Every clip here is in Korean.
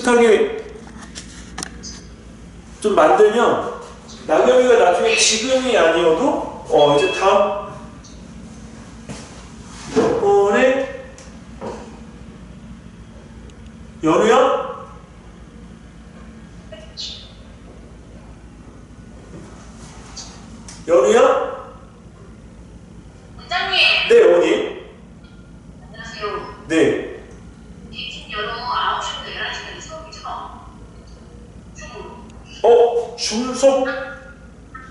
묵직하게 좀 만들면 나경이가 나중에 지금이 아니어도 이제 다음 몇 번에 연우야? 연우야? 원장님. 네, 어머니. 안녕하세요. 네. 이팀 연어 9시부터 11시까지 수업이죠? 중속?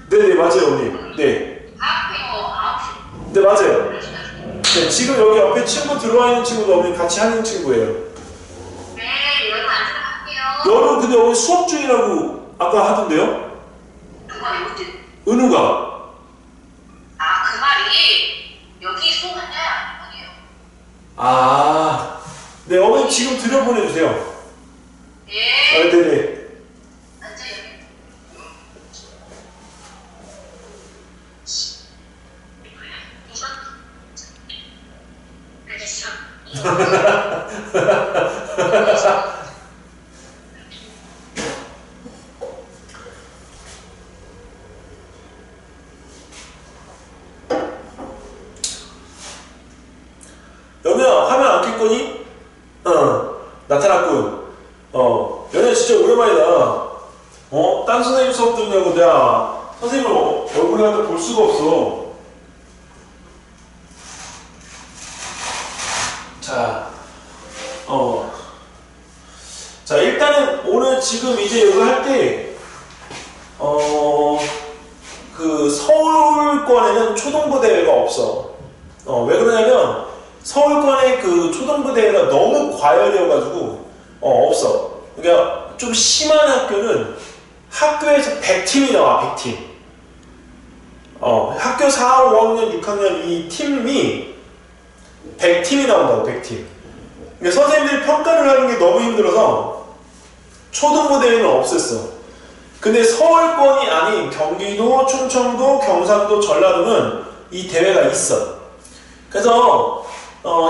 네네, 맞아요, 어머니. 네. 앞에요, 9시. 네, 맞아요. 네, 지금 여기 옆에 친구 들어와 있는 친구도 어머니 같이 하는 친구예요. 네, 연어 안 들어갈게요. 연우 근데 어머니 수업 중이라고 아까 하던데요? 누가 어디? 은우가. 그 말이 여기 수업하냐? 아니에요. 네, 어머니 지금 들여보내주세요. 네. 네네. 앉아, 여기. 알겠어. 연우야, 화면 안 켤 거니? 나타났군. 연우야, 진짜 오랜만이다. 딴 선생님 수업 듣냐고 내가 선생님을 얼굴에 갖다 볼 수가 없어. 자, 일단은 오늘 지금 이제 이거 할 때, 그 서울권에는 초등부 대회가 없어. 왜 그러냐면, 서울권의 그 초등부 대회가 너무 과열이어가지고, 없어. 그러니까 좀 심한 학교는 학교에서 100팀이 나와, 100팀. 학교 4, 5학년, 6학년 이 팀이 100팀이 나온다고, 100팀. 그러니까 선생님들이 평가를 하는 게 너무 힘들어서 초등부 대회는 없앴어. 근데 서울권이 아닌 경기도, 충청도, 경상도, 전라도는 이 대회가 있어. 그래서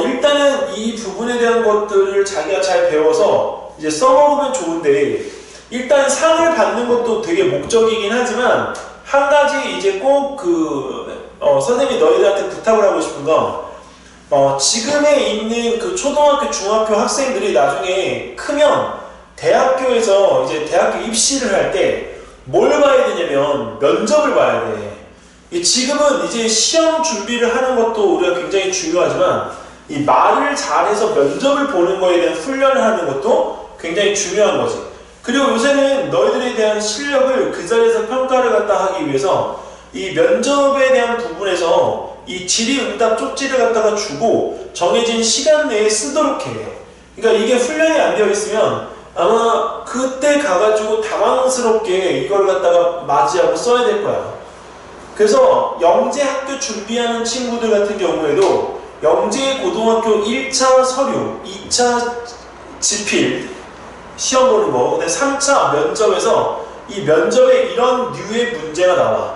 일단은 이 부분에 대한 것들을 자기가 잘 배워서 이제 써먹으면 좋은데, 일단 상을 받는 것도 되게 목적이긴 하지만 한 가지 이제 꼭 선생님이 너희들한테 부탁을 하고 싶은 건, 지금에 있는 그 초등학교, 중학교 학생들이 나중에 크면 대학교에서 이제 대학교 입시를 할 때 뭘 봐야 되냐면 면접을 봐야 돼. 지금은 이제 시험 준비를 하는 것도 우리가 굉장히 중요하지만 이 말을 잘해서 면접을 보는 거에 대한 훈련을 하는 것도 굉장히 중요한 거지. 그리고 요새는 너희들에 대한 실력을 그 자리에서 평가를 갖다 하기 위해서 이 면접에 대한 부분에서 이 질의응답 쪽지를 갖다가 주고 정해진 시간 내에 쓰도록 해. 그러니까 이게 훈련이 안 되어 있으면 아마 그때 가가지고 당황스럽게 이걸 갖다가 맞이하고 써야 될 거야. 그래서 영재 학교 준비하는 친구들 같은 경우에도 영재 고등학교 1차 서류, 2차 지필 시험 보는 거, 근데 3차 면접에서 이 면접에 이런 류의 문제가 나와.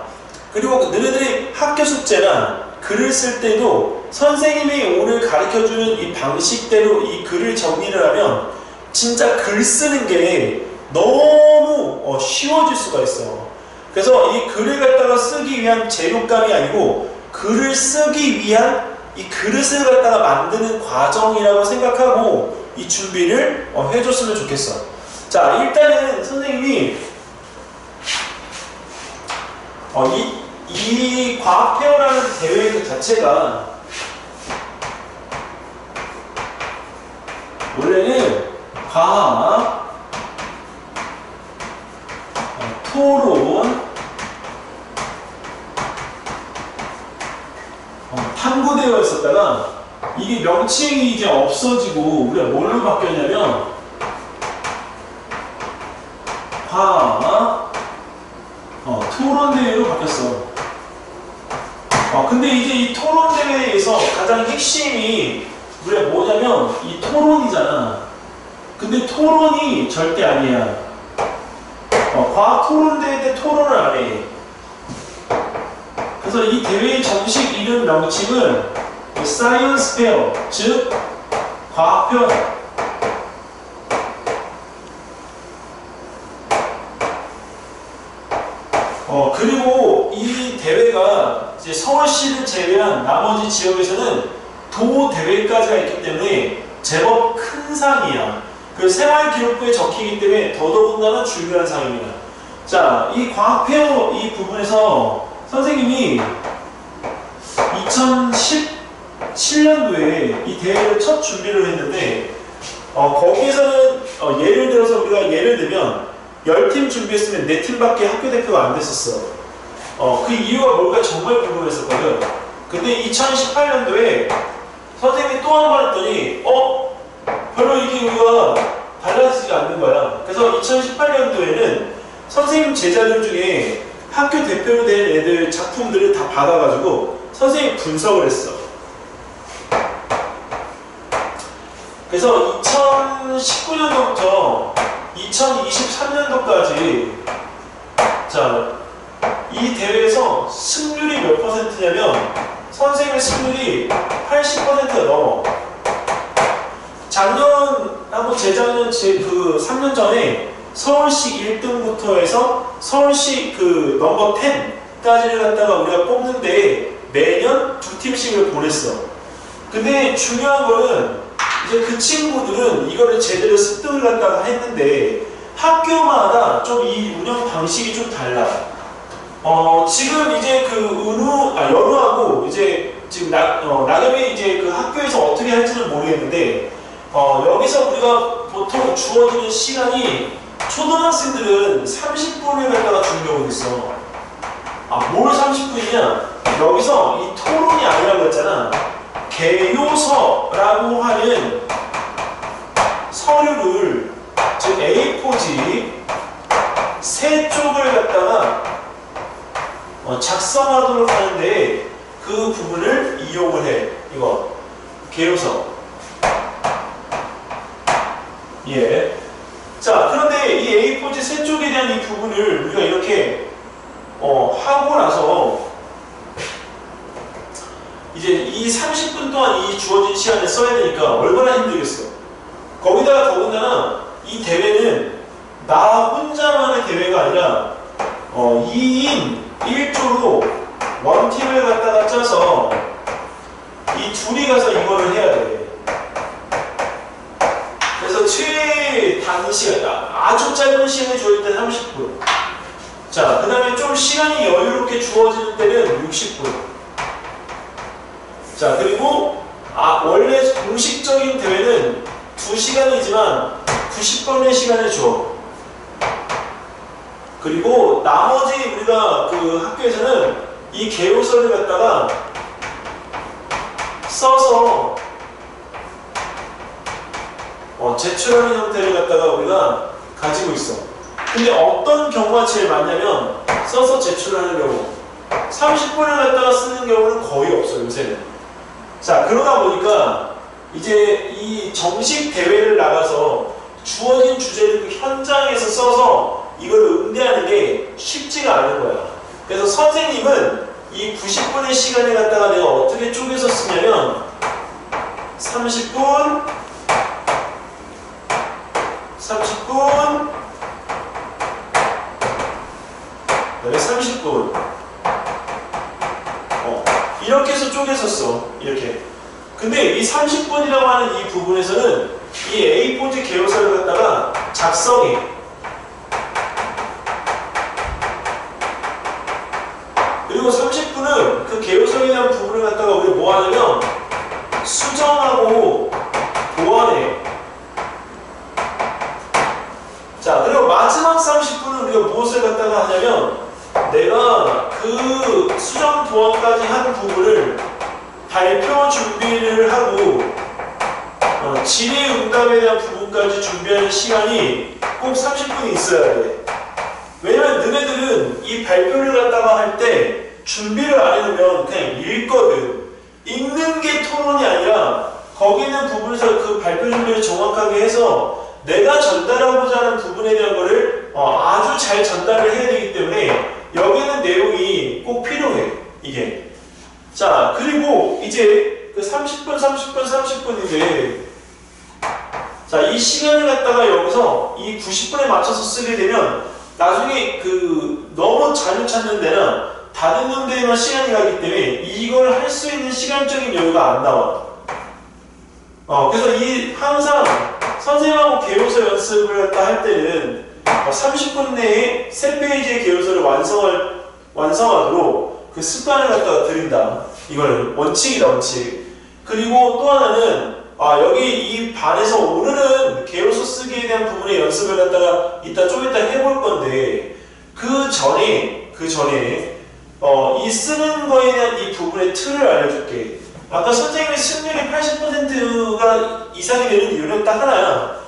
그리고 너희들이 학교 숙제나 글을 쓸 때도 선생님이 오늘 가르쳐주는 이 방식대로 이 글을 정리를 하면 진짜 글 쓰는 게 너무 쉬워질 수가 있어. 그래서 이 글을 갖다가 쓰기 위한 재료감이 아니고 글을 쓰기 위한 이 그릇을 갖다가 만드는 과정이라고 생각하고 이 준비를 해줬으면 좋겠어. 자, 일단은 선생님이 이 과학페어라는 대회 그 자체가 원래는 과학, 토론, 탐구대회였었다가 이게 명칭이 이제 없어지고 우리가 뭘로 바뀌었냐면 과학, 토론대회로 바뀌었어. 근데 이제 이 토론대회에서 가장 핵심이 우리가 뭐냐면 이 토론이잖아. 근데 토론이 절대 아니야. 과학 토론대회 때 토론을 안 해. 그래서 이 대회의 정식 이름 명칭은 사이언스 페어, 즉 과학편. 그리고 이 대회가 이제 서울시를 제외한 나머지 지역에서는 도 대회까지가 있기 때문에 제법 큰 상이야. 그 생활기록부에 적히기 때문에 더더군다나 중요한 상입니다. 자, 이 과학페어 이 부분에서 선생님이 2017년도에 이 대회를 첫 준비를 했는데 거기에서는 예를 들어서 우리가 예를 들면 10팀 준비했으면 4팀밖에 학교 대표가 안 됐었어. 그 이유가 뭘까 정말 궁금했었거든. 근데 2018년도에 선생님이 또 한 번 했더니 별로 이게 우리가 달라지지 않는 거야. 그래서 2018년도에는 선생님 제자들 중에 학교 대표로 된 애들 작품들을 다 받아가지고 선생님이 분석을 했어. 그래서 2019년도부터 2023년도까지 자, 이 대회에서 승률이 몇 %냐면 선생님의 승률이 80%가 넘어. 작년하고 재작년 그 3년 전에 서울시 1등부터 해서 서울시 그 넘버 10까지를 갖다가 우리가 뽑는데 매년 2팀씩을 보냈어. 근데 중요한 거는 이제 그 친구들은 이거를 제대로 습득을 갖다가 했는데 학교마다 좀 이 운영 방식이 좀 달라. 지금 이제 그 연우하고 이제 지금 낙엽이 이제 그 학교에서 어떻게 할지는 모르겠는데 여기서 우리가 보통 주어지는 시간이 초등학생들은 30분을 갖다가 준 경우도 있어. 뭘 30분이냐? 여기서 이 토론이 아니라고 했잖아. 개요서라고 하는 서류를 즉 A4지 3쪽을 갖다가 작성하도록 하는데 그 부분을 이용을 해. 이거 개요서. 예. 자, 그런데 이 A4지 3쪽에 대한 이 부분을 우리가 이렇게 하고 나서 이제 이 30분 동안 이 주어진 시간에 써야 되니까 얼마나 힘들겠어. 거기다가 더군다나 이 대회는 나 혼자만의 대회가 아니라 2인 1조로 원팀을 갖다가 짜서 이 둘이 가서 이거를 해야 돼. 그래서 최단 시간, 아주 짧은 시간이 주어질 때 30분. 자, 그 다음에 좀 시간이 여유롭게 주어지는 때는 60분. 자, 그리고 원래 공식적인 대회는 2시간이지만 90분의 시간을 줘. 그리고 나머지 우리가 그 학교에서는 이 개요서를 갖다가 써서 제출하는 형태를 갖다가 우리가 가지고 있어. 근데 어떤 경우가 제일 많냐면 써서 제출하는 경우 30분을 갖다가 쓰는 경우는 거의 없어요, 요새는. 자, 그러다 보니까 이제 이 정식 대회를 나가서 주어진 주제를 그 현장에서 써서 이걸 응대하는 게 쉽지가 않은 거야. 그래서 선생님은 이 90분의 시간을 갖다가 내가 어떻게 쪼개서 쓰냐면 30분 그다음에 30분 이렇게 해서 쪼개서 써. 이렇게. 근데 이 30분이라고 하는 이 부분에서는 이 A4지 개요서를 갖다가 작성해. 그리고 30분은 그 개요서에 대한 부분을 갖다가 우리 뭐 하냐면 수정하고 보완해. 자, 그리고 마지막 30분은 우리가 무엇을 갖다가 하냐면 내가 그 수정 보완까지 한 부분을 발표 준비를 하고 질의응답에 대한 부분까지 준비하는 시간이 꼭 30분이 있어야 돼. 왜냐면 너네들은 이 발표를 갖다가 할 때 준비를 안 해놓으면 그냥 읽거든. 읽는 게 토론이 아니라 거기 있는 부분에서 그 발표 준비를 정확하게 해서 내가 전달하고자 하는 부분에 대한 거를 아주 잘 전달을 해야 되기 때문에 여기는 내용이 꼭 필요해. 이게. 자, 그리고 이제 그 30분인데 자, 이 시간을 갖다가 여기서 이 90분에 맞춰서 쓰게 되면 나중에 그 너무 자료 찾는 데나 다른 데에만 시간이 가기 때문에 이걸 할 수 있는 시간적인 여유가 안 나와. 그래서 항상 선생님하고 계요서 연습을 할 때는 30분 내에 3페이지의 계요서를 완성하도록 그 습관을 갖다가 드린다. 이거는 원칙이다, 원칙. 그리고 또 하나는 여기 이 반에서 오늘은 계요서 쓰기에 대한 부분의 연습을 갖다가 좀 이따 해볼 건데 그 전에 이 쓰는 거에 대한 이 부분의 틀을 알려줄게. 아까 선생님의 승률이 80%가 이상이 되는 이유는 딱 하나야.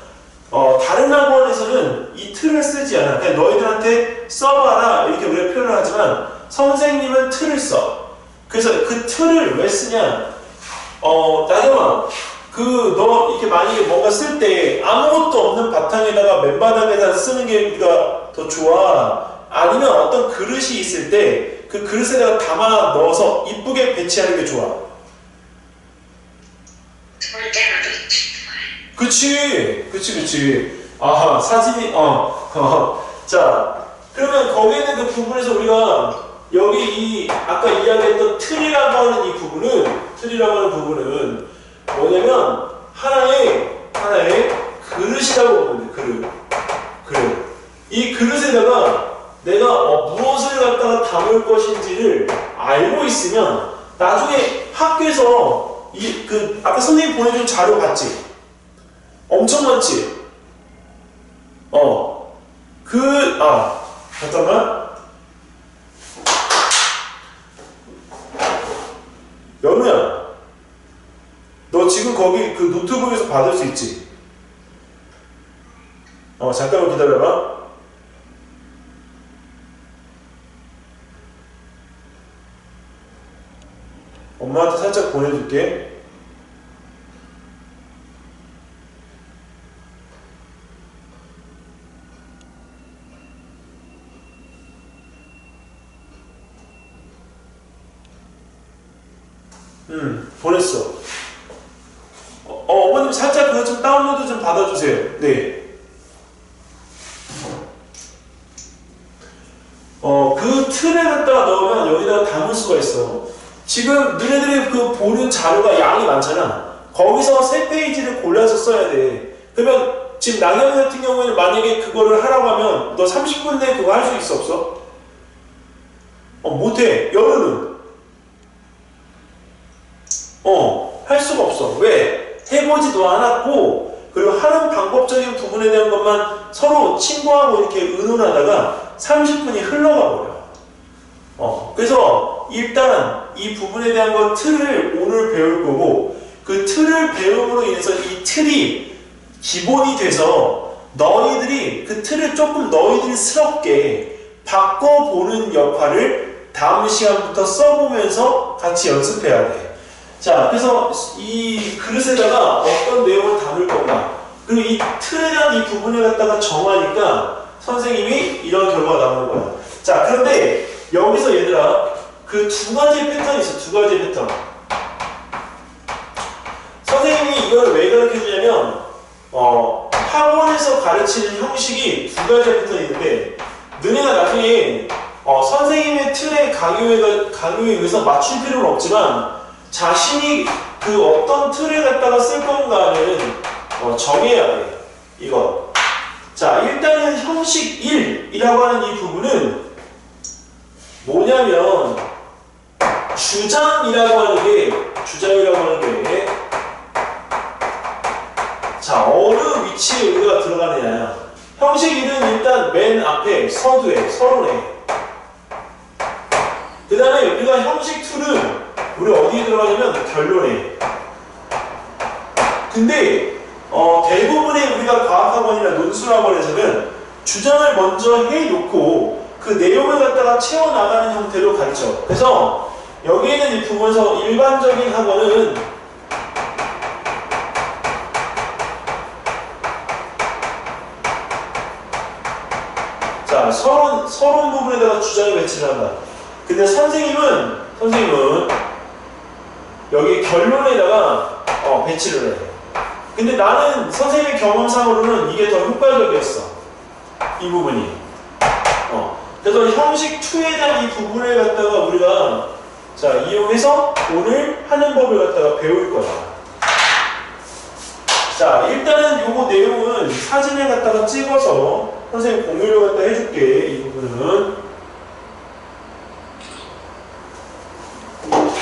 다른 학원에서는 이 틀을 쓰지 않아. 그냥 너희들한테 써봐라 이렇게 우리가 표현을 하지만 선생님은 틀을 써. 그래서 그 틀을 왜 쓰냐? 나경아, 너 이렇게 만약에 뭔가 쓸 때 아무것도 없는 바탕에다가 맨바닥에다 쓰는 게 우리가 더 좋아? 아니면 어떤 그릇이 있을 때 그 그릇에다가 담아 넣어서 이쁘게 배치하는 게 좋아? 그치. 아하, 사진이, 자, 그러면 거기에 있는 그 부분에서 우리가 여기 아까 이야기했던 틀이라고 하는 이 부분은 뭐냐면 하나의 그릇이라고 보면 돼. 그릇. 이 그릇에다가 내가 무엇을 갖다가 담을 것인지를 알고 있으면 나중에 학교에서 아까 선생님이 보내준 자료 봤지? 엄청 많지? 잠깐만. 연우야, 너 지금 거기 그 노트북에서 받을 수 있지? 잠깐만 기다려봐. 엄마한테 살짝 보내줄게. 보냈어. 어머님 살짝 그거 좀 다운로드 좀 받아주세요. 네. 그 틀에 갖다가 넣으면 여기다가 담을 수가 있어. 지금 너네들이 그 보는 자료가 양이 많잖아. 거기서 3페이지를 골라서 써야 돼. 그러면 지금 나경이 같은 경우에는 만약에 그거를 하라고 하면 너 30분 내에 그거 할 수 있어, 없어? 못해. 연우는? 할 수가 없어. 왜? 해보지도 않았고, 그리고 하는 방법적인 부분에 대한 것만 서로 친구하고 이렇게 의논하다가 30분이 흘러가 버려. 그래서 일단 이 부분에 대한 것 틀을 오늘 배울 거고, 그 틀을 배움으로 인해서 이 틀이 기본이 돼서 너희들이 그 틀을 조금 너희들스럽게 바꿔보는 역할을 다음 시간부터 써보면서 같이 연습해야 돼. 자, 그래서 이 그릇에다가 어떤 내용을 담을 건가, 그리고 이 틀에 대한 이 부분을 갖다가 정하니까 선생님이 이런 결과가 나오는 거야. 자, 그런데 여기서 얘들아, 그 2가지 패턴이 있어. 2가지 패턴. 선생님이 이걸 왜 가르쳐 주냐면 학원에서 가르치는 형식이 2가지 패턴이 있는데, 너네가 나중에 선생님의 틀의 강요에 의해서 맞출 필요는 없지만 자신이 그 어떤 틀을 갖다가 쓸 건가는 정해야 돼. 이거. 자, 일단은 형식 1이라고 하는 이 부분은 뭐냐면 주장이라고 하는 게 자, 어느 위치에 우리가 들어가느냐. 형식 1은 일단 맨 앞에 서론에. 그 다음에 우리가 형식 2는 우리 어디에 들어가냐면 결론에. 근데 대부분의 우리가 과학학원이나 논술학원에서는 주장을 먼저 해놓고 그 내용을 갖다가 채워나가는 형태로 가르쳐. 그래서 여기에 있는 이 부분에서 일반적인 학원은 자, 서론 부분에다가 주장을 배치를 한다. 근데 선생님은 여기 결론에다가 배치를 해. 근데 나는 선생님의 경험상으로는 이게 더 효과적이었어. 이 부분이. 그래서 형식 2에 대한 이 부분을 갖다가 우리가 자 이용해서 오늘 하는 법을 갖다가 배울 거야. 자 일단은 요거 내용은 사진을 갖다가 찍어서 선생님 공유를 갖다 해줄게. 이 부분은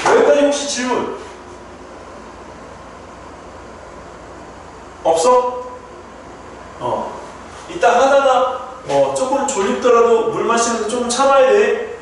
여기까지 혹시 질문 없어? 이따 하다가 조금 졸립더라도 물 마시면서 좀 참아야 돼.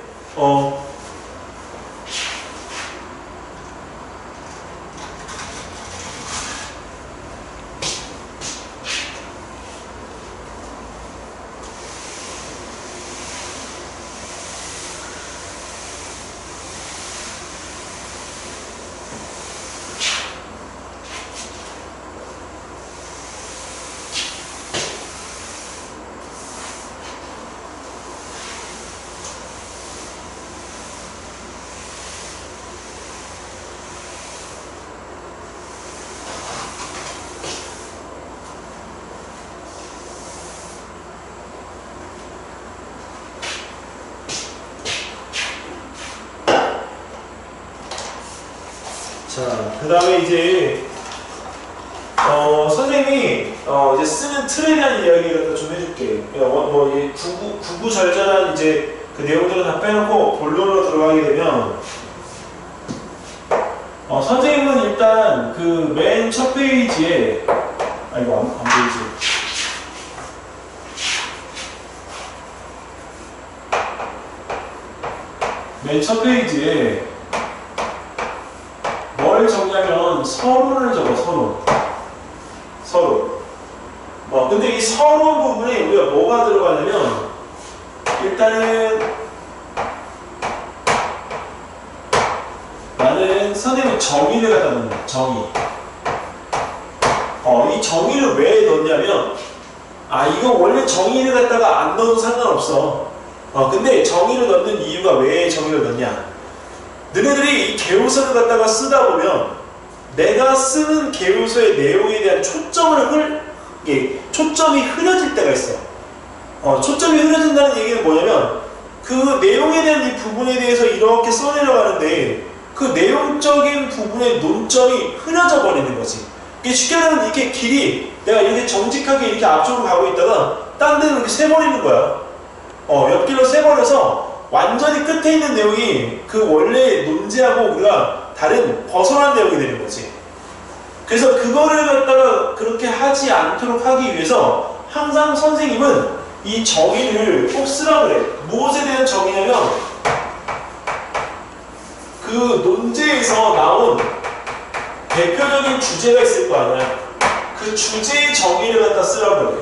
자, 그 다음에 이제 선생님이 이제 쓰는 틀에 대한 이야기를 좀 해줄게. 이 구구절절한 이제 그 내용들을 다 빼놓고 본론으로 들어가게 되면 선생님은 일단 그 맨 첫 페이지에 이거 안 보이지? 맨 첫 페이지에 뭘 적냐면 서론을 적어. 서론. 근데 이 서론 부분에 우리가 뭐가 들어가냐면 일단은 나는 선생님이 정의를 갖다 넣는 정의. 이 정의를 왜 넣냐면 이거 원래 정의를 갖다가 안 넣어도 상관없어. 근데 정의를 넣는 이유가 왜 정의를 넣냐? 너네들이 이 개요서를 갖다가 쓰다 보면 내가 쓰는 개요서의 내용에 대한 초점이 흐려질 때가 있어. 초점이 흐려진다는 얘기는 뭐냐면 그 내용에 대한 이 부분에 대해서 이렇게 써내려가는데 그 내용적인 부분의 논점이 흐려져 버리는 거지. 쉽게 말하면 이렇게 길이 내가 이렇게 정직하게 이렇게 앞쪽으로 가고 있다가 딴 데로 이렇게 새버리는 거야. 옆길로 새버려서 완전히 끝에 있는 내용이 그 원래 논지하고 우리가 다른 벗어난 내용이 되는 거지. 그래서 그거를 갖다가 그렇게 하지 않도록 하기 위해서 항상 선생님은 이 정의를 꼭 쓰라고 그래. 무엇에 대한 정의냐면 그 논제에서 나온 대표적인 주제가 있을 거 아니야. 그 주제의 정의를 갖다 쓰라고 그래.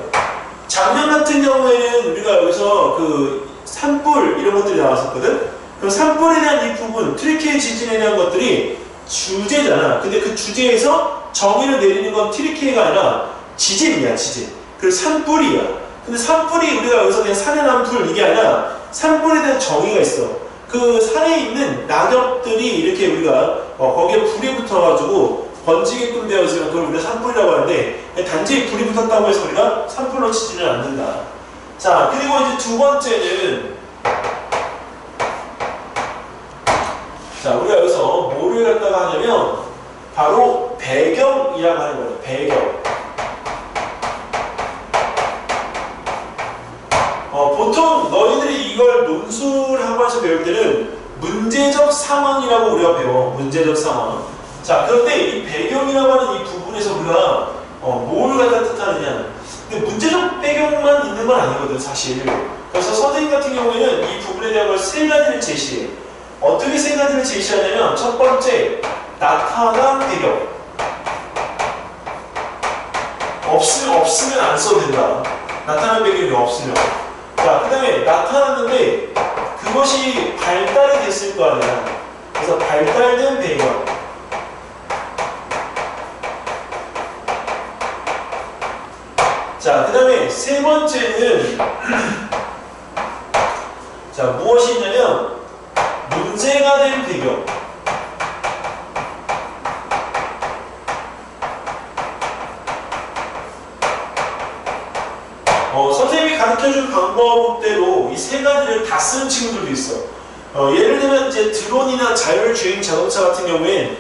작년 같은 경우에는 우리가 여기서 그 산불 이런 것들이 나왔었거든. 그럼 산불에 대한 이 부분, 트리케이 지진에 대한 것들이 주제잖아. 근데 그 주제에서 정의를 내리는 건 트리케이가 아니라 지진이야, 지진. 그리고 산불이야. 근데 산불이 우리가 여기서 그냥 산에 난 불 이게 아니라 산불에 대한 정의가 있어. 그 산에 있는 낙엽들이 이렇게 우리가 거기에 불이 붙어가지고 번지게끔 되어 있으면 그걸 우리가 산불이라고 하는데 단지 불이 붙었다고 해서 우리가 산불로 치지는 않는다. 자, 그리고 이제 두 번째는 자, 우리가 여기서 뭐를 갖다가 하냐면 바로 배경이라고 하는 거예요. 배경. 보통 너희들이 이걸 논술학원에서 배울 때는 문제적 상황이라고 우리가 배워. 문제적 상황. 자, 그런데 이 배경이라고 하는 이 부분에서 우리가 뭘 갖다 뜻하느냐. 근데 문제적 배경만 있는 건 아니거든, 사실. 그래서 선생님 같은 경우에는 이 부분에 대한 걸 세 가지를 제시해. 어떻게 세 가지를 제시하냐면 첫 번째, 나타난 배경. 없으면 안 써도 된다. 나타난 배경이 없으면. 자, 그 다음에 나타났는데 그것이 발달이 됐을 거 아니야. 그래서 발달된 배경. 자, 그 다음에 세 번째는 자, 무엇이 있냐면 문제가 된 배경. 선생님이 가르쳐 가르쳐준 방법대로 이 세 가지를 다 쓰는 친구들도 있어. 예를 들면 이제 드론이나 자율주행 자동차 같은 경우엔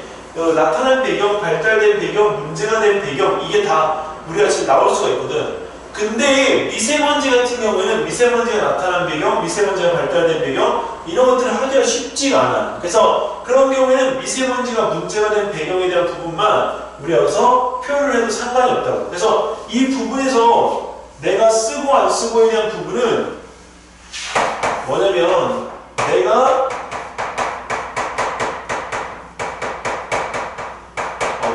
나타난 배경, 발달된 배경, 문제가 된 배경 이게 다 우리가 지금 나올 수가 있거든. 근데 미세먼지 같은 경우에는 미세먼지가 나타난 배경, 미세먼지가 발달된 배경 이런 것들을 하기가 쉽지가 않아. 그래서 그런 경우에는 미세먼지가 문제가 된 배경에 대한 부분만 우리가 여기서 표현을 해도 상관이 없다고. 그래서 이 부분에서 내가 쓰고 안 쓰고에 대한 부분은 뭐냐면 내가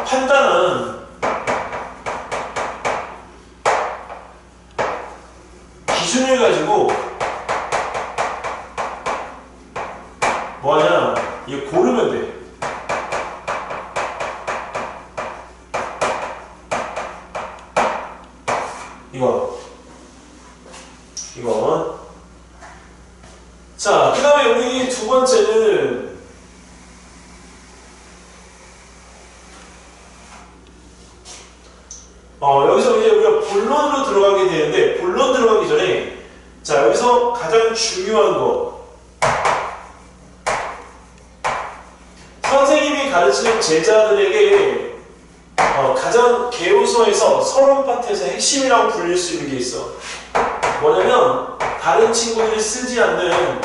판단은 기준을 가지고 뭐하냐 이게 고르면 돼. 이건 자, 그 다음에 우리 두 번째는 여기서 이제 우리가 본론으로 들어가게 되는데 본론 들어가기 전에 자 여기서 가장 중요한 거 선생님이 가르치는 제자들에게 가장 개요소에서 서론 파트에서 핵심이라고 불릴 수 있는 게 있어. 뭐냐면 다른 친구들이 쓰지 않는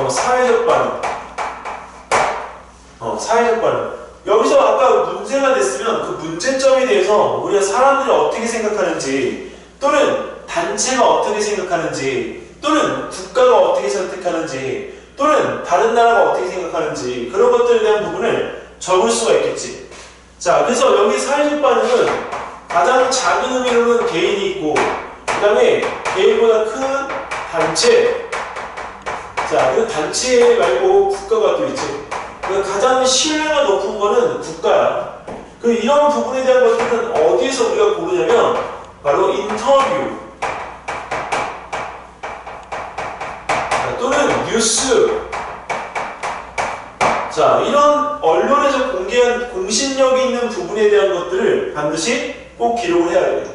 사회적 반응. 사회적 반응. 여기서 아까 문제가 됐으면 그 문제점에 대해서 우리가 사람들이 어떻게 생각하는지 또는 단체가 어떻게 생각하는지 또는 국가가 어떻게 선택하는지 또는 다른 나라가 어떻게 생각하는지 그런 것들에 대한 부분을 적을 수가 있겠지. 자, 그래서 여기 사회적 반응은 가장 작은 의미로는 개인이 있고 그 다음에 개인보다 큰 단체. 자, 그 단체 말고 국가가 또 있지. 가장 신뢰가 높은 거는 국가야. 이런 부분에 대한 것들은 어디에서 우리가 고르냐면 바로 인터뷰 또는 뉴스. 자, 이런 언론에서 공개한 공신력이 있는 부분에 대한 것들을 반드시 꼭 기록을 해야 돼.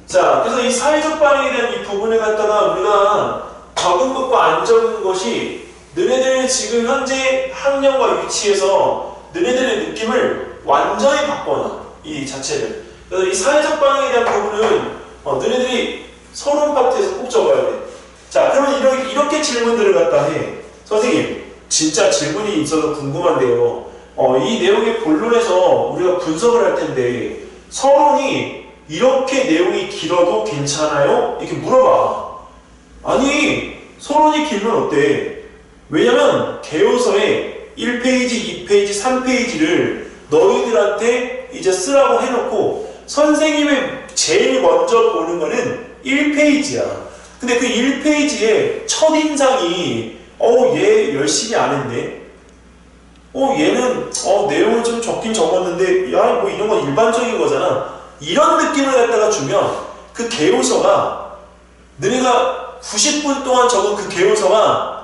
자, 그래서 이 사회적 반응에 대한 이 부분을 갖다가 우리가 적은 것과 안 적은 것이 너네들 지금 현재 학년과 위치에서 너네들의 느낌을 완전히 바꿔놔. 이 자체를. 그래서 이 사회적 반응에 대한 부분은 너네들이 서론 파트에서 꼭 적어야 돼. 자, 그러면 이렇게 질문들을 갖다 해. 선생님, 진짜 질문이 있어서 궁금한데요. 이 내용의 본론에서 우리가 분석을 할 텐데 서론이 이렇게 내용이 길어도 괜찮아요? 이렇게 물어봐. 아니, 서론이 길면 어때? 왜냐면 개요서에 1페이지, 2페이지, 3페이지를 너희들한테 이제 쓰라고 해놓고 선생님이 제일 먼저 보는 거는 1페이지야. 근데 그 1페이지의 첫인상이 얘 열심히 안 했네. 얘는 내용을 좀 적긴 적었는데 야, 뭐 이런 건 일반적인 거잖아. 이런 느낌을 갖다가 주면 그 개요서가 너네가 90분 동안 적은 그 개요서가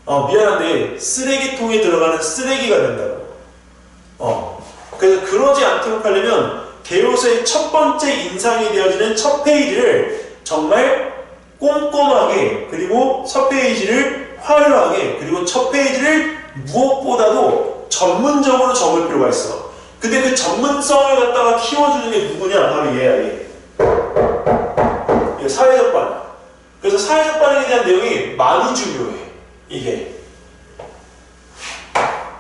미안한데 쓰레기통에 들어가는 쓰레기가 된다고. 그래서 그러지 않도록 하려면 개요서의 첫 번째 인상이 되어지는 첫 페이지를 정말 꼼꼼하게 그리고 첫 페이지를 화려하게 그리고 첫 페이지를 무엇보다도 전문적으로 적을 필요가 있어. 근데 그 전문성을 갖다가 키워주는 게 누구냐? 바로 얘야, 얘. 사회적 반응. 그래서 사회적 반응에 대한 내용이 많이 중요해. 이게.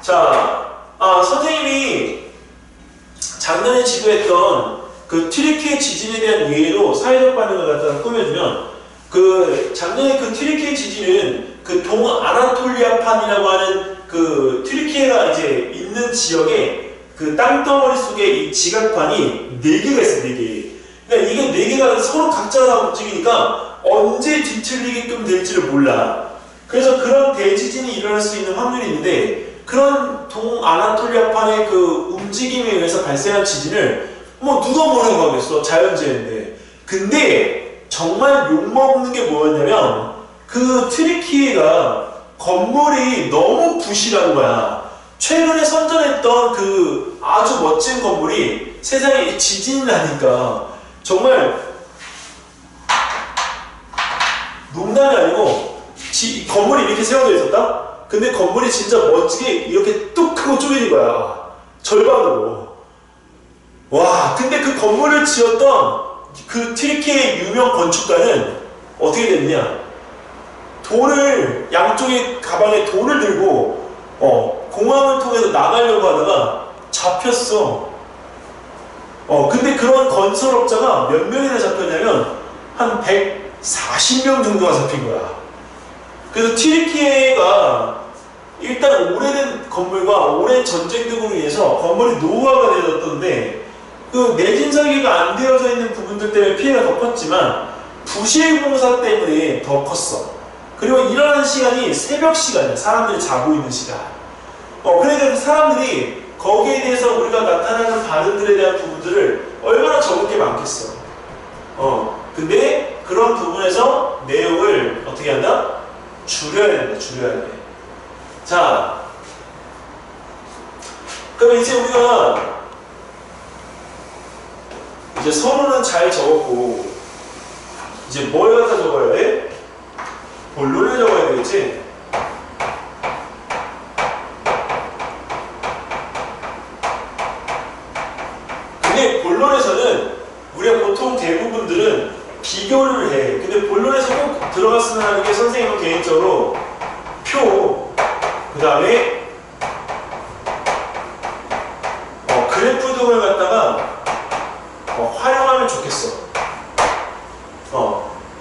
자, 선생님이 작년에 지도했던 그 튀르키예 지진에 대한 예로 사회적 반응을 갖다가 꾸며주면 작년에 그 튀르키예 지진은 그 동아나톨리아판이라고 하는 그 튀르키예가 이제 있는 지역에 그 땅덩어리 속에 이 지각판이 4개가 있어, 4개. 그러니까 이게 4개가 서로 각자 다 움직이니까 언제 뒤틀리게끔 될지를 몰라. 그래서 그런 대지진이 일어날 수 있는 확률이 있는데 그런 동아나톨리아판의 그 움직임에 의해서 발생한 지진을 뭐 누가 뭐라고 하겠어, 자연재해인데. 근데 정말 욕먹는 게 뭐였냐면 그 튀르키예가 건물이 너무 부실한 거야. 최근에 선전했던 그 아주 멋진 건물이 세상에 지진이 나니까 정말 농담이 아니고 건물이 이렇게 세워져 있었다? 근데 건물이 진짜 멋지게 이렇게 뚝 하고 쪼개진 거야. 절반으로. 와, 근데 그 건물을 지었던 그 튀르키예 유명 건축가는 어떻게 됐냐? 양쪽에 가방에 돌을 들고 공항을 통해서 나가려고 하다가 잡혔어. 근데 그런 건설업자가 몇 명이나 잡혔냐면 한 140명 정도가 잡힌 거야. 그래서 튀르키예가 일단 오래된 건물과 오랜 전쟁 등으로 인해서 건물이 노후화가 되었던데 그 내진 설계가 안 되어져 있는 부분들 때문에 피해가 더 컸지만 부실 공사 때문에 더 컸어. 그리고 일어나는 시간이 새벽 시간이야. 사람들이 자고 있는 시간. 그러니까 사람들이 거기에 대해서 우리가 나타나는 반응들에 대한 부분들을 얼마나 적을 게 많겠어. 근데 그런 부분에서 내용을 어떻게 한다? 줄여야 된다. 줄여야 돼. 자, 그럼 이제 우리가 이제 서론은 잘 적었고 이제 뭘 갖다 적어야 돼? 본론을 적어야 되겠지? 근데 본론에서는 우리가 보통 대부분들은 비교를 해. 근데 본론에서 꼭 들어갔으면 하는 게 선생님은 개인적으로 표, 그 다음에 그래프 등을 갖다가 활용하면 좋겠어.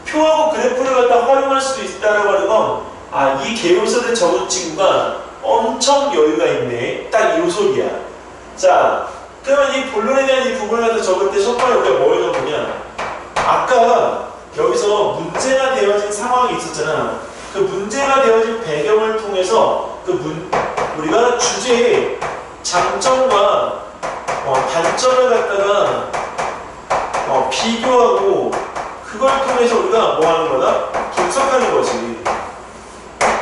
표하고 그래프를 갖다 활용할 수도 있다라고 하는 건 이 계열서를 적은 친구가 엄청 여유가 있네. 딱 이 소리야. 자, 그러면 이 본론에 대한 이 부분을 갖다 적을 때 첫 번째 우리가 뭘 적느냐? 아까 여기서 문제가 되어진 상황이 있었잖아. 그 문제가 되어진 배경을 통해서 우리가 주제의 장점과 단점을 갖다가 비교하고 그걸 통해서 우리가 뭐 하는 거다? 분석하는 거지.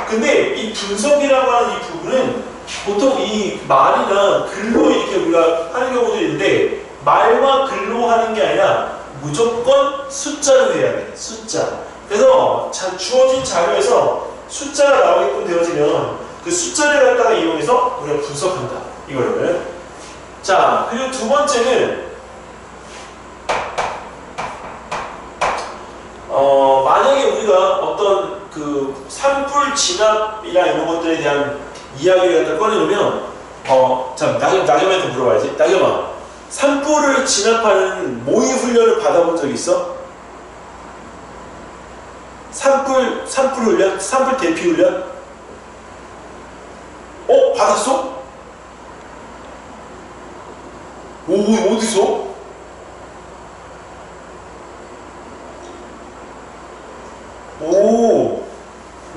근데 이 분석이라고 하는 이 부분은 보통 이 말이나 글로 이렇게 우리가 하는 경우도 있는데 말과 글로 하는 게 아니라 무조건 숫자로 해야 돼. 숫자. 그래서 주어진 자료에서 숫자가 나오게끔 되어지면 그 숫자를 갖다가 이용해서 우리가 분석한다. 이거를. 자, 그리고 두 번째는 만약에 우리가 어떤 그 산불 진압이나 이런 것들에 대한 이야기를 갖다 꺼내놓으면 자, 나겸한테 물어봐야지. 나겸아, 산불을 진압하는 모의 훈련을 받아본 적 있어? 산불 훈련? 산불 대피 훈련? 받았어? 어디서?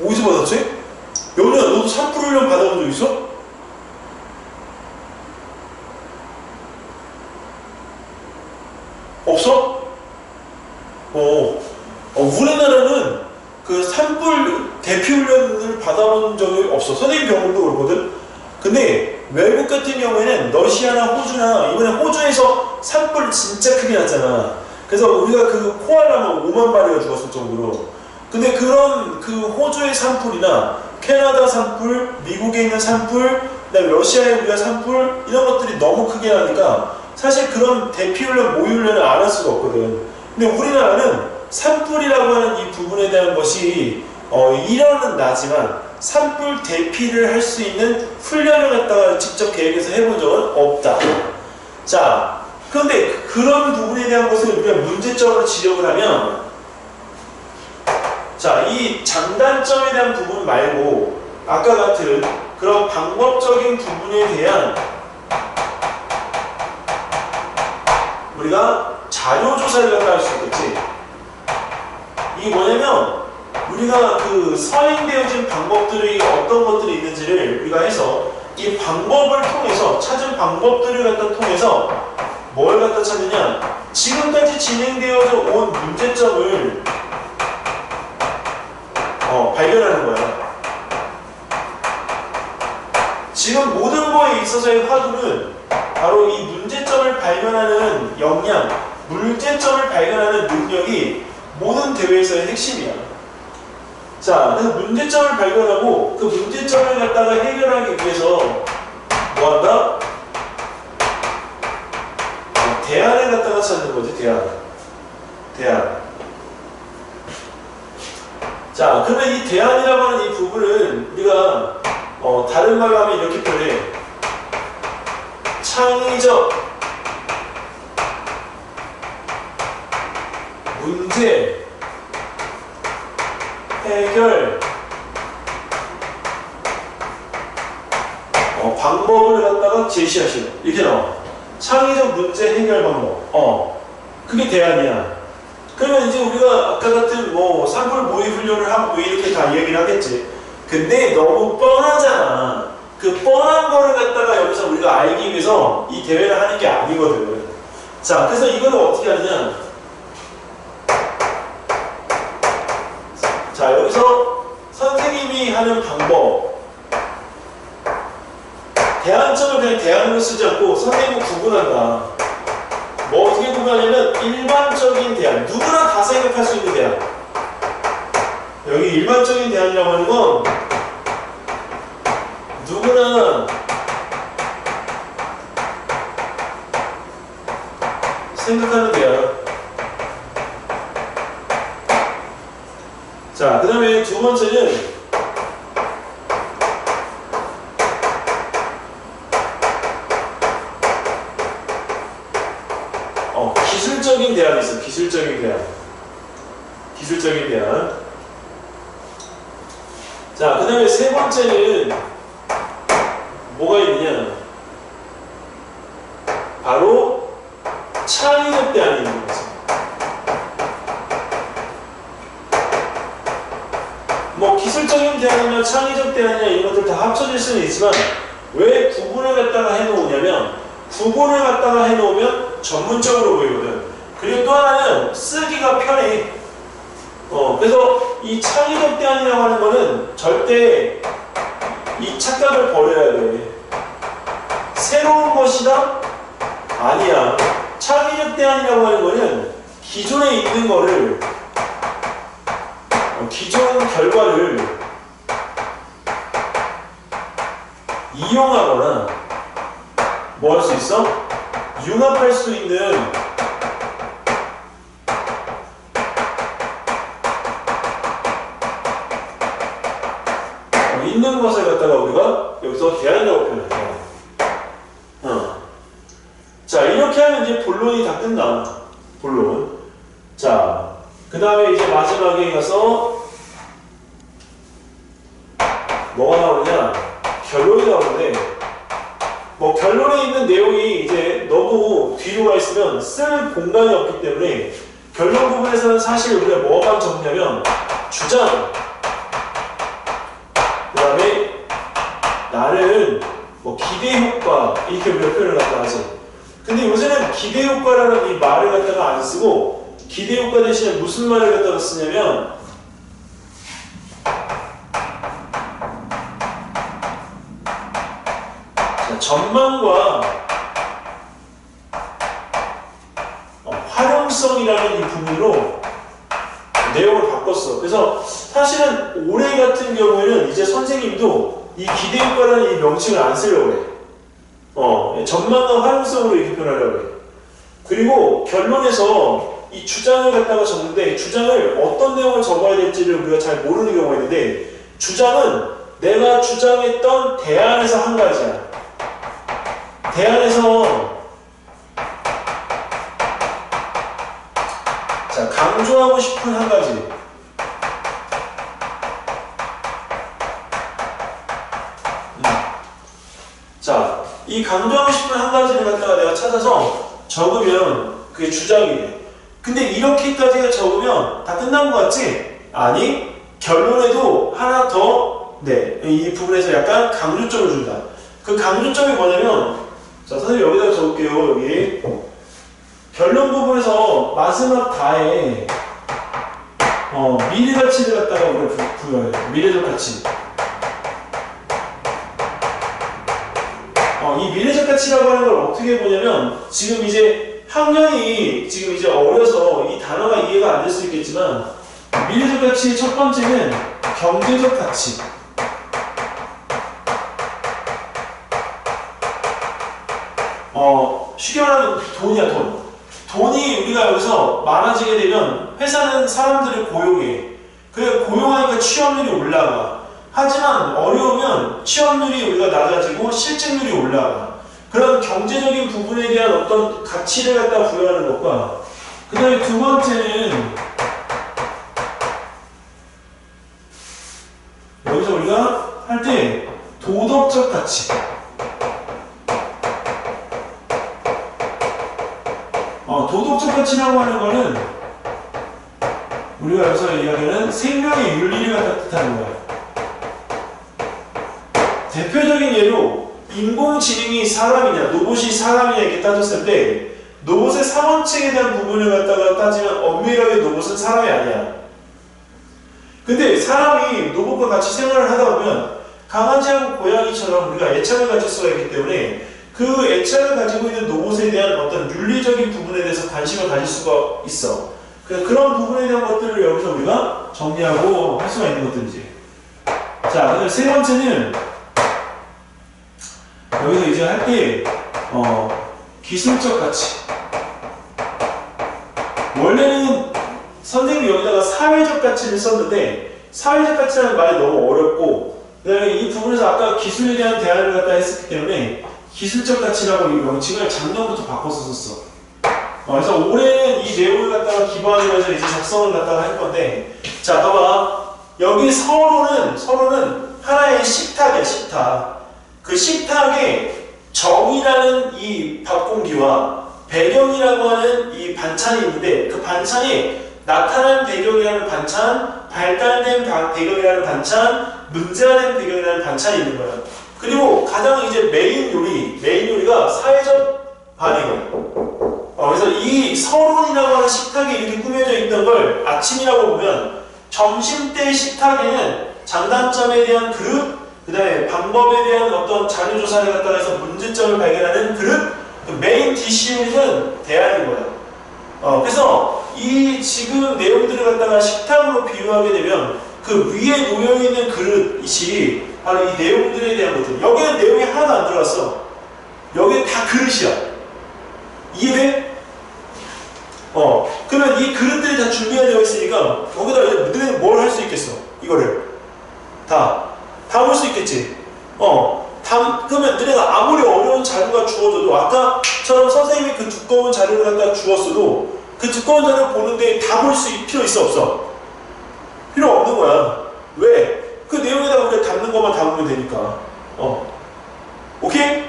어디서 받았지? 연우야, 너도 산불 훈련 받아본 적 있어? 없어? 우리나라는 그 산불 대피 훈련을 받아본 적이 없어. 선생님 경험도 그렇거든? 근데 외국 같은 경우에는 러시아나 호주나 이번에 호주에서 산불 진짜 크게 났잖아. 그래서 우리가 그 코알라가 5만 마리가 죽었을 정도로. 근데 그런 그 호주의 산불이나 캐나다 산불, 미국에 있는 산불, 그다음에 러시아에 우리가 산불 이런 것들이 너무 크게 나니까 사실 그런 대피훈련, 모의훈련을 안 할 수가 없거든. 근데 우리나라는 산불이라고 하는 이 부분에 대한 것이 일어는 나지만 산불 대피를 할 수 있는 훈련을 갖다가 직접 계획해서 해본 적은 없다. 자, 그런데 그런 부분에 대한 것을 우리가 문제점으로 지적을 하면 자, 이 장단점에 대한 부분 말고 아까 같은 그런 방법적인 부분에 대한 우리가 자료조사를 갖다 할 수 있겠지. 이게 뭐냐면 우리가 그 서행되어진 방법들이 어떤 것들이 있는지를 우리가 해서 이 방법을 통해서 찾은 방법들을 갖다 통해서 뭘 갖다 찾느냐, 지금까지 진행되어져 온 문제점을 발견하는 거야. 지금 모든 거에 있어서의 화두는 바로 이 문제점을 발견하는 역량, 문제점을 발견하는 능력이 모든 대회에서의 핵심이야. 자, 그래서 문제점을 발견하고 그 문제점을 갖다가 해결하기 위해서 뭐한다? 대안을 갖다가 찾는 거지, 대안. 자, 그러면 이 대안이라고 하는 이 부분은 우리가 다른 말로 하면 이렇게 표현해. 창의적 문제 해결 방법을 갖다가 제시하시고 이렇게 나와. 창의적 문제 해결 방법. 그게 대안이야. 그러면 이제 우리가 아까 같은 뭐 산불 모의 훈련을 하고 이렇게 다 얘기를 하겠지. 근데 너무 뻔하잖아. 그 뻔한 거를 갖다가 여기서 우리가 알기 위해서 이 대회를 하는 게 아니거든. 자, 그래서 이걸 어떻게 하느냐. 자, 여기서 선생님이 하는 방법. 대안점을 그냥 대안으로 쓰지 않고 선생님은 구분한다. 뭐 어떻게 구분하냐면 일반적인 대안. 누구나 다 생각할 수 있는 대안. 여기 일반적인 대안이라고 하는 건 누구나 생각하는 대안. 자, 그 다음에 두 번째는 기술적인 대안이 있어. 기술적인 대안. 자, 그 다음에 세 번째는 뭐가 있느냐? 바로 창의적 대안이 있는 거죠. 뭐 기술적인 대안이나 창의적 대안이나 이런 것들 다 합쳐질 수는 있지만 왜 구분을 갖다가 해놓으냐면 구분을 갖다가 해놓으면 전문적으로 보이거든. 그리고 또 하나는 쓰기가 편해. 그래서 이 창의적 대안이라고 하는 거는 절대 이 착각을 버려야 돼. 새로운 것이다? 아니야. 창의적 대안이라고 하는 거는 기존에 있는 거를 기존 결과를 이용하거나 뭐 할 수 있어? 융합할 수 있는 있는 것을 갖다가 우리가 여기서 대안이라고 표현해요. 자, 이렇게 하면 이제 본론이 다 끝나. 본론. 자, 그 다음에 이제 마지막에 가서 뭐가 나오느냐? 결론이 나오는데, 뭐 결론에 있는 내용이 이제 너무 뒤로 가 있으면 쓸 공간이 없기 때문에 결론 부분에서는 사실 우리가 뭐가 적냐면 주장, 그 다음에 나는 뭐 기대 효과 이렇게 우리가 표현을 갖다 하지. 근데 요새는 기대 효과라는 이 말을 갖다가 안 쓰고 기대 효과 대신에 무슨 말을 갖다가 쓰냐면 자, 전망과 활용성이라는 이 부분으로 내용을 바꿨어. 그래서 사실은 올해 같은 경우에는 이제 선생님도 이 기대 효과라는 이 명칭을 안 쓰려고 해. 전망과 활용성으로 이렇게 표현하려고 해. 그리고 결론에서 이 주장을 갖다가 적는데 주장을 어떤 내용을 적어야 될지를 우리가 잘 모르는 경우가 있는데 주장은 내가 주장했던 대안에서 한 가지야. 대안에서 자, 강조하고 싶은 한 가지. 자, 이 강조하고 싶은 한 가지를 갖다가 내가 찾아서 적으면 그게 주장이 돼. 근데 이렇게까지가 적으면 다 끝난 것 같지? 아니, 결론에도 하나 더, 이 부분에서 약간 강조점을 준다. 그 강조점이 뭐냐면, 자, 선생님 여기다가 적을게요, 여기. 결론 부분에서 마지막 다에, 미래 가치를 갖다가 우리가 부여해요. 미래적 가치. 이 미래적 가치 가치라고 하는 걸 어떻게 보냐면, 지금 이제 학년이 지금 이제 어려서 이 단어가 이해가 안 될 수 있겠지만, 미래적 가치의 첫 번째는 경제적 가치. 쉽게 말하면 돈이야, 돈. 돈이 우리가 여기서 많아지게 되면 회사는 사람들을 고용해. 그래, 고용하니까 취업률이 올라가. 하지만 어려우면 취업률이 우리가 낮아지고 실직률이 올라가. 그런 경제적인 부분에 대한 어떤 가치를 갖다 부여하는 것과, 그 다음에 두 번째는 여기서 우리가 할 때 도덕적 가치. 도덕적 가치라고 하는 거는 우리가 여기서 이야기하는 생명의 윤리를 갖다 뜻하는 거야. 대표적인 예로 인공지능이 사람이냐, 로봇이 사람이냐 이렇게 따졌을 때 로봇의 상원책에 대한 부분을 갖다가 따지면 엄밀하게 로봇은 사람이 아니야. 근데 사람이 로봇과 같이 생활을 하다 보면 강아지하고 고양이처럼 우리가 애착을 가질 수가 있기 때문에 그 애착을 가지고 있는 로봇에 대한 어떤 윤리적인 부분에 대해서 관심을 가질 수가 있어. 그런 부분에 대한 것들을 여기서 우리가 정리하고 할 수가 있는 것들이지. 자, 그다음 세 번째는 여기서 이제 할 때 기술적 가치. 원래는 선생님이 여기다가 사회적 가치를 썼는데 사회적 가치라는 말이 너무 어렵고, 그다음에 이 부분에서 아까 기술에 대한 대화를 갖다 했었기 때문에 기술적 가치라고 이 명칭을 작년부터 바꿔서 썼어. 그래서 올해는 이 내용을 갖다가 기반으로 해서 이제 작성을 갖다가 할 건데, 자, 봐봐. 여기 서로는 하나의 식탁이야, 식탁. 그 식탁에 정이라는 이 밥공기와 배경이라고 하는 이 반찬이 있는데, 그 반찬이 나타난 배경이라는 반찬, 발달된 배경이라는 반찬, 문제화된 배경이라는 반찬이 있는 거야. 그리고 가장 이제 메인 요리가 사회적 반응이야. 그래서 이 서론이라고 하는 식탁에 이렇게 꾸며져 있던 걸 아침이라고 보면, 점심때 식탁에는 장단점에 대한 그릇, 그 다음에 방법에 대한 어떤 자료조사를 갖다가 해서 문제점을 발견하는 그릇, 그 메인 디시 요리는 대안인 거야. 그래서 이 지금 내용들을 갖다가 식탁으로 비유하게 되면 그 위에 놓여있는 그릇이 바로 이 내용들에 대한 것들. 여기는 내용이 하나도 안 들어갔어. 여기는 다 그릇이야. 이해돼? 그러면 이 그릇들이 다 준비가 되어 있으니까 거기다 이제 너네 뭘 할 수 있겠어? 이거를 다 담을 수 있겠지? 그러면 너네가 아무리 어려운 자료가 주어져도, 아까처럼 선생님이 그 두꺼운 자료를 갖다 주었어도 그 두꺼운 자료를 보는데 담을 필요 있어, 없어? 필요 없는 거야. 왜? 그 내용에다가 우리가 담는 것만 담으면 되니까. 오케이?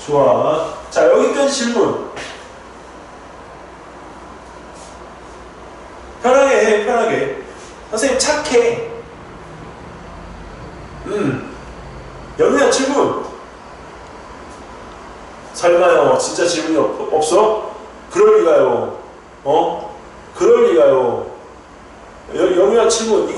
좋아. 자, 여기까지 질문. 편하게 해, 편하게. 선생님 착해. 영희야, 질문. 설마요, 진짜 질문이 없어? 그럴 리가요. 그럴 리가요. 영희야, 질문.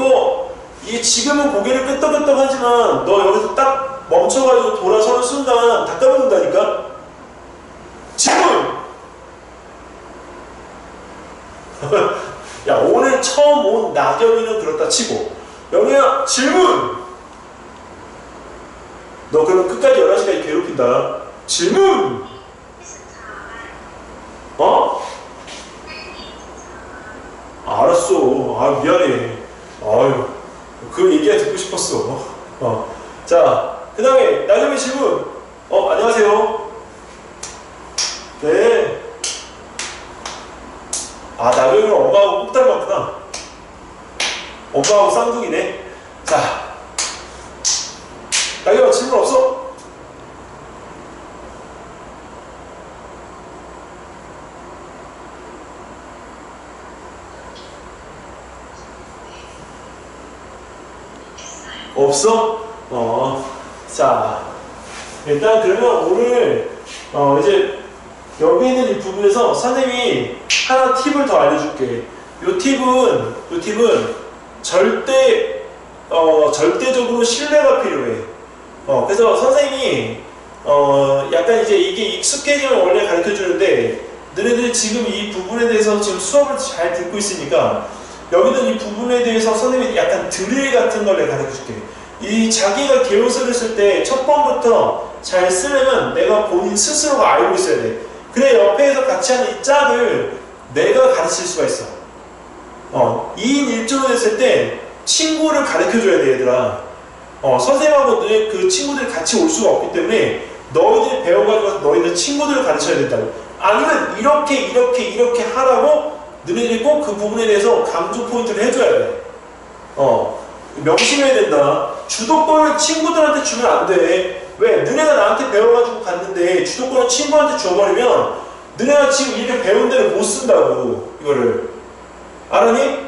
이게 지금은 고개를 끄덕끄덕 하지만 너 여기서 딱 멈춰가지고 돌아서는 순간 다 까먹는다니까? 질문! 야, 오늘 처음 온 나경이는 그렇다 치고, 영희야, 질문! 너 그럼 끝까지 11시까지 괴롭힌다. 질문! 알았어. 미안해. 아유, 그 얘기가 듣고 싶었어. 자, 그 다음에 나경이 질문. 안녕하세요. 네. 나경이는 엄마하고 꼭 닮았구나. 엄마하고 쌍둥이네. 자, 나경아, 질문 없어? 없어? 자, 일단 그러면 오늘 이제 여기 있는 이 부분에서 선생님이 하나 팁을 더 알려줄게. 요 팁은 절대적으로 신뢰가 필요해. 그래서 선생님이 약간 이제 이게 익숙해지면 원래 가르쳐 주는데 너네들이 지금 이 부분에 대해서 지금 수업을 잘 듣고 있으니까 여기는 이 부분에 대해서 선생님이 약간 드릴 같은 걸 내가 가르쳐 줄게. 이 자기가 개요서를 쓸 때 첫 번부터 잘 쓰려면 내가 본인 스스로가 알고 있어야 돼. 그래 옆에서 같이 하는 이 짝을 내가 가르칠 수가 있어. 2인 1조로 됐을 때 친구를 가르쳐 줘야 돼 얘들아. 선생님하고 너네 그 친구들이 같이 올 수가 없기 때문에 너희들이 배워가지고 너희들 친구들을 가르쳐야 된다고. 아니면 이렇게 하라고 너희들이 꼭 그 부분에 대해서 강조 포인트를 해줘야 돼. 명심해야 된다. 주도권을 친구들한테 주면 안 돼. 왜? 너네가 나한테 배워가지고 갔는데 주도권을 친구한테 줘버리면 너네가 지금 이렇게 배운 대로 못 쓴다고 이거를. 알았니?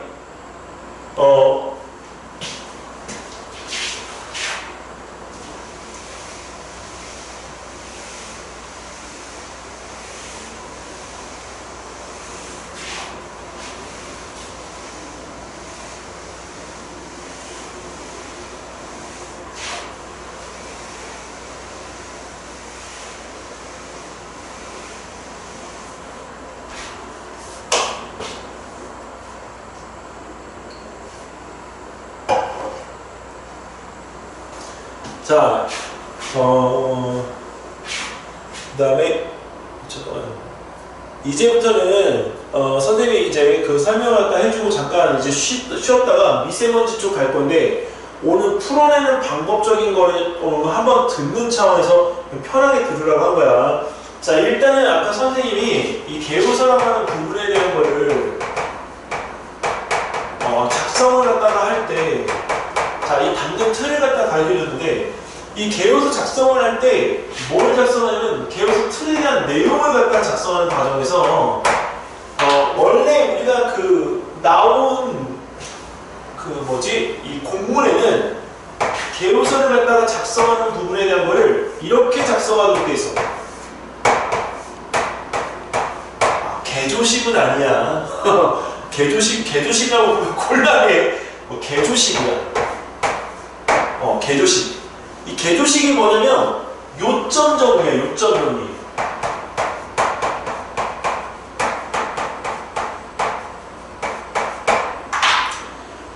자, 그 다음에, 이제부터는, 선생님이 이제 그 설명을 다 해주고 잠깐 이제 쉬었다가 미세먼지 쪽 갈 건데, 오늘 풀어내는 방법적인 거를 한번 듣는 차원에서 편하게 들으라고 한 거야. 자, 일단은 아까 선생님이 이 개요서라고 하는 부분에 대한 거를, 작성을 갖다가 할 때, 자, 이 당근 틀을 갖다 가르쳐줬는데 이 개요서 작성을 할 때 뭘 작성하냐면 개요서 틀에 대한 내용을 갖다 작성하는 과정에서 원래 우리가 그 나온 이 공문에는 개요서를 갖다가 작성하는 부분에 대한 거를 이렇게 작성하도록 돼 있어. 개조식은 아니야. 개조식하고 곤란해. 개조식이야. 개조식. 이 개조식이 뭐냐면 요점 정리야. 요점 정리.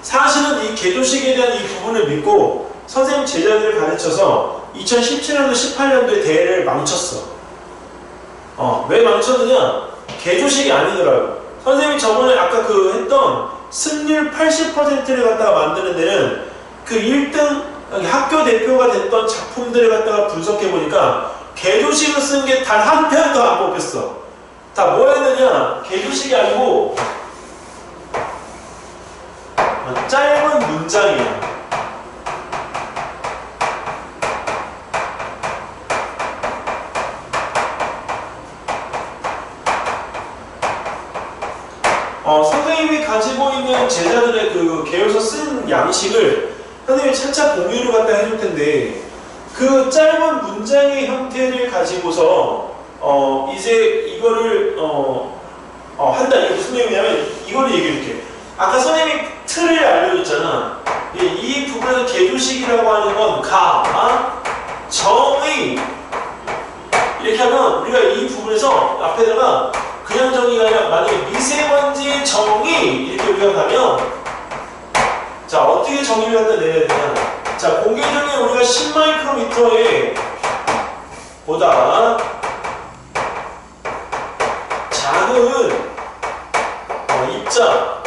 사실은 이 개조식에 대한 이 부분을 믿고 선생님 제자들을 가르쳐서 2017년도 18년도에 대회를 망쳤어. 왜 망쳤느냐? 개조식이 아니더라고. 선생님이 저번에 아까 그 했던 승률 80%를 갖다가 만드는 데는 그 1등 학교 대표가 됐던 작품들을 갖다가 분석해보니까 개조식을 쓴 게 단 한 편도 안 뽑혔어. 다 뭐였느냐? 개조식이 아니고 짧은 문장이야. 선생님이 가지고 있는 제자들의 그 개요서 쓴 양식을 선생님이 차차 공유를 갖다 해줄 텐데 그 짧은 문장의 형태를 가지고서 이제 이거를 한다. 이게 무슨 내용이냐면 이거를 얘기해 줄게. 아까 선생님이 틀을 알려줬잖아. 이 부분에서 개조식이라고 하는 건 정의 이렇게 하면 우리가 이 부분에서 앞에다가 그냥 정의가 아니라 만약에 미세먼지 정의 이렇게 우리가 가면 자 어떻게 정의를 갖다 내야 되냐. 자 공개 정의 우리가 10마이크로미터에 보다 작은 입자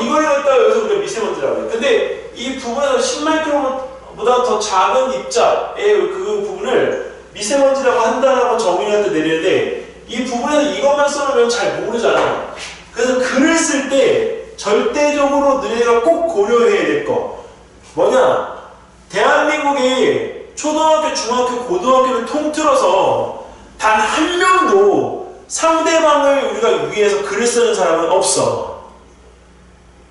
이걸 갖다가 여기서 우리가 미세먼지라고 해요. 근데 이 부분에서 10마이크로보다 더 작은 입자의 그 부분을 미세먼지라고 한다라고 정의를 갖다 내리는데 이 부분에서 이것만 써놓으면 잘 모르잖아. 그래서 글을 쓸 때 절대적으로 너희가 꼭 고려해야 될 거 뭐냐? 대한민국의 초등학교, 중학교, 고등학교를 통틀어서 단 한 명도 상대방을 우리가 위해서 글을 쓰는 사람은 없어.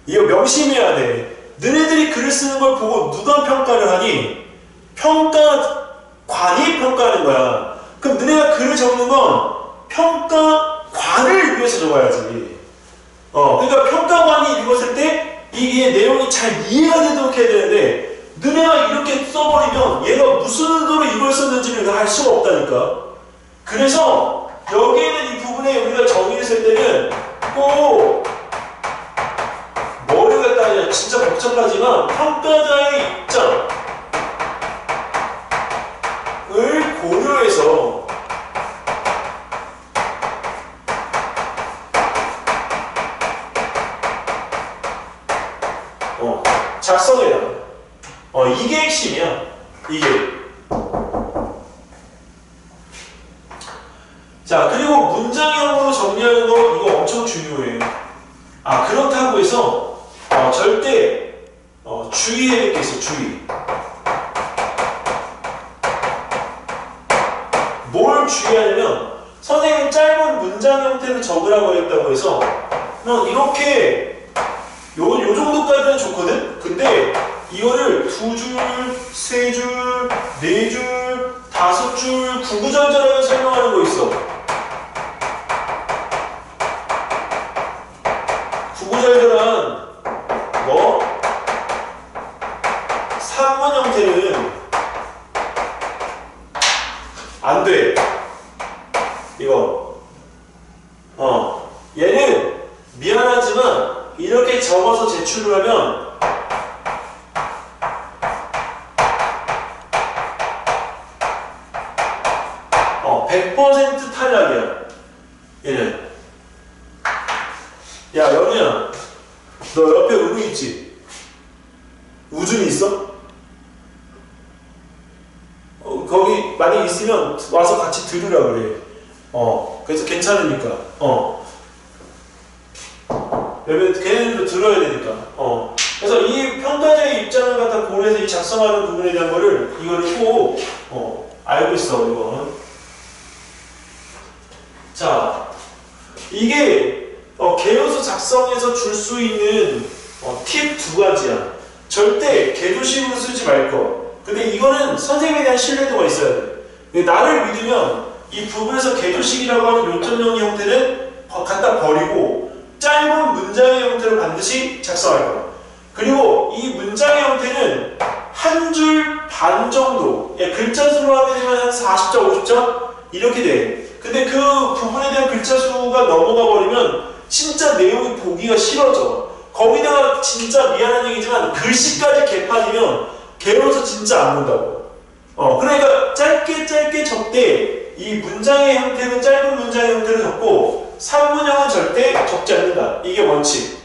이거 명심해야 돼. 너네들이 글을 쓰는 걸 보고 누가 평가를 하니? 평가관이 평가하는 거야. 그럼 너네가 글을 적는 건 평가관을 위해서 적어야지. 그러니까 평가관이 읽었을 때 이게 내용이 잘 이해가 되도록 해야 되는데 너네가 이렇게 써버리면 얘가 무슨 의도로 이걸 썼는지를 알 수가 없다니까. 그래서 여기에는 이 부분에 우리가 정의를 쓸 때는 꼭 뭐를 갖다 하냐, 진짜 복잡하지만 평가자의 입장을 고려해서 작성해야 돼. 이게 핵심이야. 이게. 자, 그리고 문장형으로 정리하는 거 이거 엄청 중요해. 그렇다고 해서 절대 주의해야 될 게 있어. 주의. 뭘 주의하냐면 선생님이 짧은 문장 형태를 적으라고 했다고 해서 이렇게 요 정도까지는 좋거든? 근데 이거를 2줄, 3줄, 4줄, 5줄 구구절절하게 설명하는 거 있어. 구구절절한 산문 형태는 안 돼. 이거. 얘는 미안하지만 이렇게 적어서 제출을 하면 100% 탈락이야. 얘는. 야, 연우야. 너 옆에 은우 있지? 우준이 있어? 거기 만약 있으면 와서 같이 들으라 그래. 그래서 괜찮으니까. 왜냐면 걔네들도 들어야 되니까. 그래서 이 평가자의 입장을 갖다 고려해서 이 작성하는 부분에 대한 거를 이거를 꼭 알고 있어. 이거. 자, 이게 개요서 작성에서 줄 수 있는 팁 2가지야. 절대 개조식으로 쓰지 말 거. 근데 이거는 선생님에 대한 신뢰도가 있어야 돼. 나를 믿으면 이 부분에서 개조식이라고 하는 요점 정리 형태는 갖다 버리고 짧은 문장의 형태로 반드시 작성할 거야. 그리고 이 문장의 형태는 한 줄 반 정도, 글자 수로 하게 되면 한 40자, 50자 이렇게 돼. 근데 그 부분에 대한 글자 수가 넘어가 버리면 진짜 내용이 보기가 싫어져. 거기다가 진짜 미안한 얘기지만 글씨까지 개판이면 개로서 진짜 안 본다고. 그러니까 짧게 적되 이 문장의 형태는 짧은 문장의 형태를 적고 산문형은 절대 적지 않는다. 이게 원칙.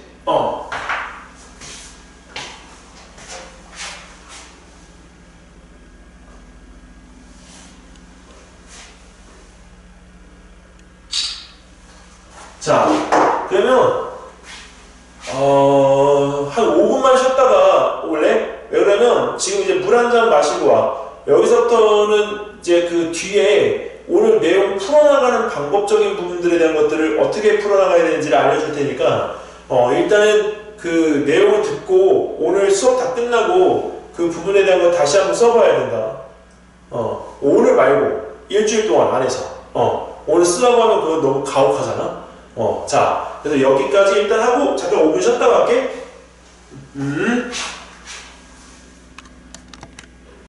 자, 그러면 한 5분만 쉬었다가 올래? 왜 그러면 지금 이제 물 한 잔 마시고 와. 여기서부터는 이제 그 뒤에 오늘 내용 풀어나가는 방법적인 부분들에 대한 것들을 어떻게 풀어나가야 되는지를 알려줄 테니까 일단은 그 내용을 듣고 오늘 수업 다 끝나고 그 부분에 대한 거 다시 한번 써봐야 된다. 오늘 말고 일주일 동안 안에서 오늘 쓰라고 하면 그건 너무 가혹하잖아. 자, 그래서 여기까지 일단 하고 잠깐 5분 쉬었다 갈게.